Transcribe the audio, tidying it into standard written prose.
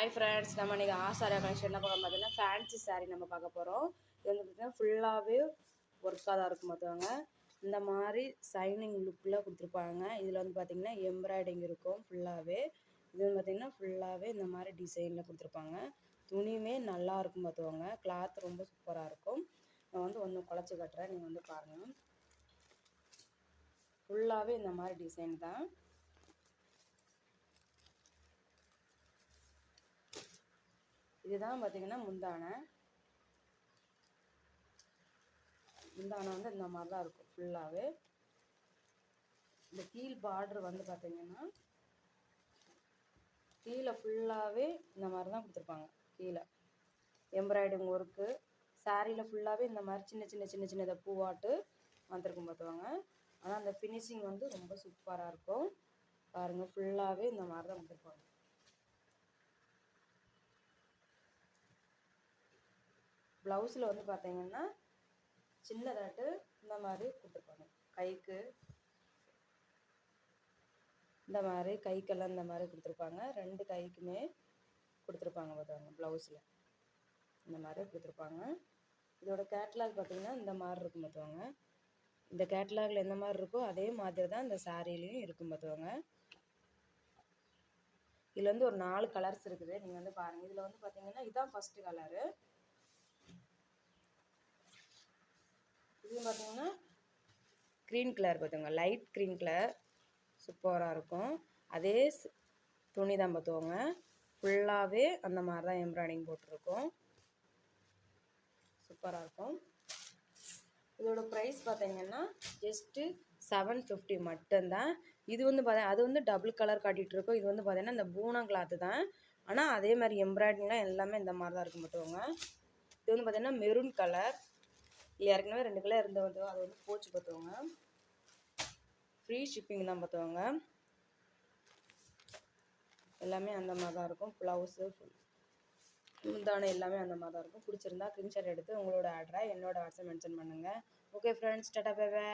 Hi friends, நம்ம இன்றைக்கி Acharya collection என்ன பார்க்க பார்த்தீங்கன்னா ஃபேன்சி சாரீ நம்ம பார்க்க போகிறோம். இது வந்து பார்த்திங்கன்னா ஃபுல்லாகவே ஒர்க்காக தான் இருக்கும் பார்த்துவாங்க. இந்த மாதிரி சைனிங் லுக்கில் கொடுத்துருப்பாங்க. இதில் வந்து பார்த்திங்கன்னா எம்ப்ராய்டிங் இருக்கும் ஃபுல்லாகவே. இது வந்து பார்த்திங்கன்னா ஃபுல்லாகவே இந்த மாதிரி டிசைனில் கொடுத்துருப்பாங்க. துணியுமே நல்லா இருக்கும் பார்த்துவாங்க. கிளாத் ரொம்ப சூப்பராக இருக்கும். நான் வந்து ஒன்று குழச்சி கட்டுறேன், நீங்கள் வந்து பாருங்கள். ஃபுல்லாகவே இந்த மாதிரி டிசைன் தான். இதுதான் பார்த்திங்கன்னா முந்தானை வந்து இந்த மாதிரி தான் இருக்கும் ஃபுல்லாகவே. இந்த கீழ் பார்டர் வந்து பார்த்திங்கன்னா கீழே ஃபுல்லாகவே இந்த மாதிரி தான் கொடுத்துருப்பாங்க. கீழே எம்ப்ராய்டிங் ஒர்க்கு சாரியில் ஃபுல்லாகவே இந்த மாதிரி சின்ன சின்ன சின்ன சின்னதை பூவாட்டு வந்துருக்கும் பார்த்துவாங்க. ஆனால் அந்த ஃபினிஷிங் வந்து ரொம்ப சூப்பராக இருக்கும். பாருங்கள், ஃபுல்லாகவே இந்த மாதிரி தான் கொடுத்துருப்பாங்க. ப்ளவுஸில் வந்து பார்த்திங்கன்னா சின்னதாட்டு இந்த மாதிரி கொடுத்துருப்பாங்க. கைக்கு இந்த மாதிரி கைக்கெல்லாம் இந்த மாதிரி கொடுத்துருப்பாங்க. 2 கைக்குமே கொடுத்துருப்பாங்க பார்த்தாங்க. ப்ளவுஸில் இந்த மாதிரி கொடுத்துருப்பாங்க. இதோட கேட்லாக் பார்த்திங்கன்னா இந்த மாதிரி இருக்கும் பார்த்துவாங்க. இந்த கேட்லாகில் எந்த மாதிரி இருக்கோ அதே மாதிரி தான் இந்த சாரீலையும் இருக்கும் பார்த்துவாங்க. இதில் வந்து ஒரு 4 கலர்ஸ் இருக்குது. நீங்கள் வந்து பாருங்கள். இதில் வந்து பார்த்திங்கன்னா இதுதான் ஃபஸ்ட்டு கலரு. இது பார்த்திங்கன்னா க்ரீன் கலர் பார்த்துங்க, லைட் க்ரீன் கலர் சூப்பராக இருக்கும். அதே துணி தான் பார்த்துவோங்க. ஃபுல்லாகவே அந்த மாதிரி தான் எம்ப்ராய்டிங் போட்டிருக்கும். சூப்பராக இருக்கும். இதோட ப்ரைஸ் பார்த்திங்கன்னா ஜஸ்ட்டு 750 மட்டும்தான். இது வந்து அது வந்து டபுள் கலர் காட்டிகிட்டு இருக்கோம். இது வந்து பார்த்திங்கன்னா இந்த பூனம் கிளாத்து தான். ஆனால் அதே மாதிரி எம்ப்ராய்டிங்லாம் எல்லாமே இந்த மாதிரி தான் இருக்கும் பார்த்துவோங்க. இது வந்து பார்த்திங்கன்னா மெரூன் கலர். இல்லை ஏற்கனவே 2 கலர் இருந்த வந்து அது வந்து போச்சு பார்த்துவோங்க. ஃப்ரீ ஷிப்பிங் தான் பார்த்துவாங்க. எல்லாமே அந்த மாதிரி தான் இருக்கும். ப்ளவுஸு முந்தானை எல்லாமே அந்த மாதிரி தான் இருக்கும். பிடிச்சிருந்தா ஸ்க்ரீன்ஷாட் எடுத்து உங்களோட ஆர்டரை என்னோட வாட்ஸ்அப் மென்ஷன் பண்ணுங்கள். Okay friends, tata bye by.